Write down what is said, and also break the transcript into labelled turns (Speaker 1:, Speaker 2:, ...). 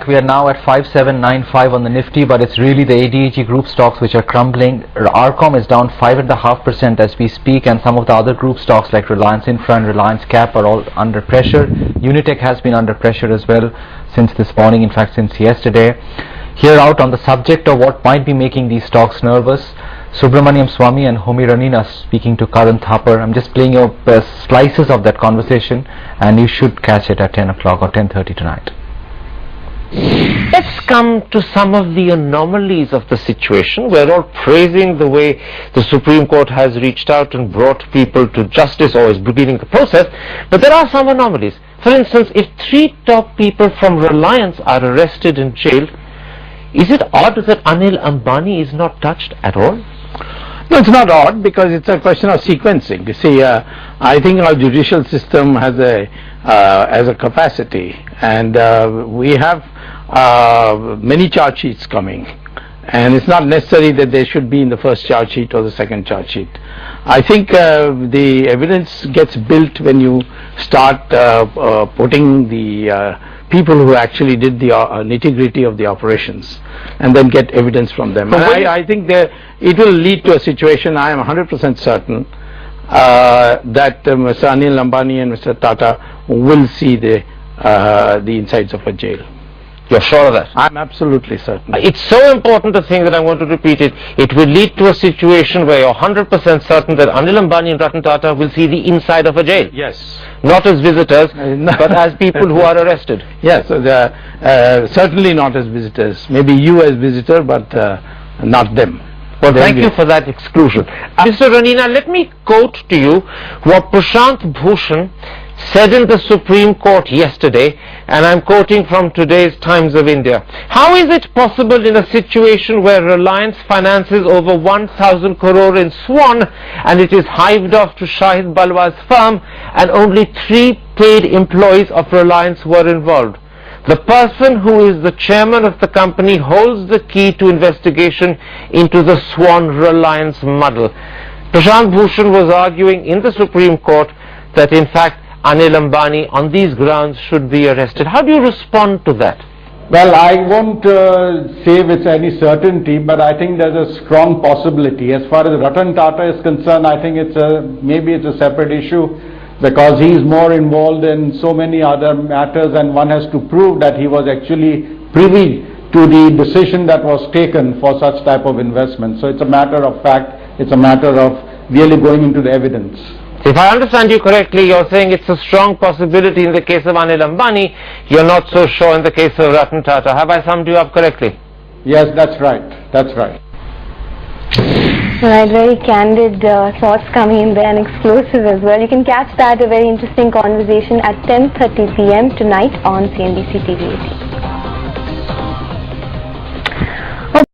Speaker 1: We are now at 5795 on the Nifty, but it's really the ADEG group stocks which are crumbling. Arcom is down 5.5% as we speak, and some of the other group stocks like Reliance Infra and Reliance Cap are all under pressure. Unitech has been under pressure as well since this morning, in fact since yesterday. Here out on the subject of what might be making these stocks nervous, Subramaniam Swamy and Homi Ranina speaking to Karan Thapar. I'm just playing you slices of that conversation, and you should catch it at 10 o'clock or 10:30 tonight.
Speaker 2: Let's come to some of the anomalies of the situation. We're all praising the way the Supreme Court has reached out and brought people to justice, or is beginning the process, but there are some anomalies. For instance, if 3 top people from Reliance are arrested and jailed, is it odd that Anil Ambani is not touched at all?
Speaker 3: No, it's not odd, because it's a question of sequencing. You see, I think our judicial system has a capacity, and we have many charge sheets coming, and it's not necessary that they should be in the first charge sheet or the second charge sheet. I think the evidence gets built when you start putting the people who actually did the nitty-gritty of the operations, and then get evidence from them. And I think it will lead to a situation, I am 100% certain, that Mr. Anil Ambani and Mr. Tata will see the insides of a jail.
Speaker 2: You're sure of that?
Speaker 3: I'm absolutely certain.
Speaker 2: It's so important a thing that I'm going to repeat it. It will lead to a situation where you're 100% certain that Anil Ambani and Ratan Tata will see the inside of a jail.
Speaker 3: Yes.
Speaker 2: Not as visitors, but as people who are arrested.
Speaker 3: Yes, certainly not as visitors. Maybe you as visitor, but not them.
Speaker 2: Well, thank you for that exclusion. Mr. Ranina, let me quote to you what Prashant Bhushan said in the Supreme Court yesterday, and I'm quoting from today's Times of India. How is it possible in a situation where Reliance finances over 1,000 crore in Swan, and it is hived off to Shahid Balwa's firm, and only 3 paid employees of Reliance were involved? The person who is the chairman of the company holds the key to investigation into the Swan Reliance muddle. Prashant Bhushan was arguing in the Supreme Court that in fact Anil Ambani on these grounds should be arrested. How do you respond to that?
Speaker 4: Well, I won't say with any certainty, but I think there's a strong possibility. As far as Ratan Tata is concerned, I think maybe it's a separate issue, because he is more involved in so many other matters, and one has to prove that he was actually privy to the decision that was taken for such type of investment. So it's a matter of fact, it's a matter of really going into the evidence.
Speaker 2: If I understand you correctly, you're saying it's a strong possibility in the case of Anil Ambani, you're not so sure in the case of Ratan Tata. Have I summed you up correctly?
Speaker 4: Yes, that's right. That's right.
Speaker 5: Right, very candid thoughts coming in there, and exclusive as well. You can catch that, a very interesting conversation, at 10:30 p.m. tonight on CNBC TV 18.